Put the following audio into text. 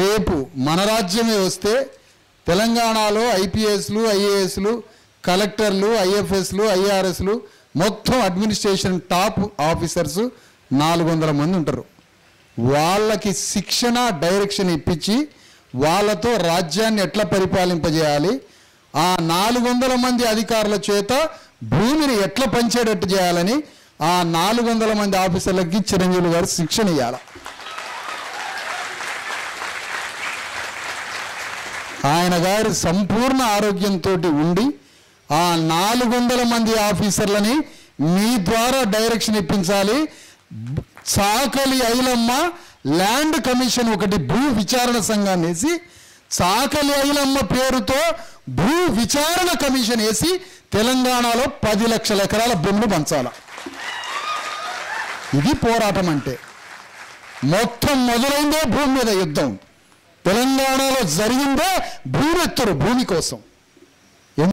రేపు మన రాజ్యమే వస్తే తెలంగాణలో ఐపీఎస్లు ఐఏఎస్లు కలెక్టర్లు ఐఎఫ్ఎస్లు ఐఆర్ఎస్లు మొత్తం అడ్మినిస్ట్రేషన్ టాప్ ఆఫీసర్స్ 400 మంది ఉంటారు. వాళ్ళకి శిక్షణ డైరెక్షన్ ఇప్పించి వాళ్ళతో రాజ్యాన్ని ఎట్లా పరిపాలింపజేయాలి, ఆ 400 మంది అధికారుల చేత భూమిని ఎట్లా పంచేటట్టు చేయాలని ఆ 400 మంది ఆఫీసర్లకి చిరంజీవి గారు శిక్షణ ఇవ్వాలి. ఆయన గారు సంపూర్ణ ఆరోగ్యంతో ఉండి ఆ 400 మంది ఆఫీసర్లని మీ ద్వారా డైరెక్షన్ ఇప్పించాలి. చాకలి ఐలమ్మ ల్యాండ్ కమిషన్ ఒకటి భూ విచారణ సంఘాన్ని వేసి చాకలి ఐలమ్మ పేరుతో భూ విచారణ కమిషన్ వేసి తెలంగాణలో 10 లక్షల ఎకరాల భూములు పంచాల. ఇది పోరాటం అంటే. మొత్తం మొదలైందే భూమి మీద యుద్ధం. తెలంగాణలో జరిగిందే భూమెత్తురు, భూమి కోసం.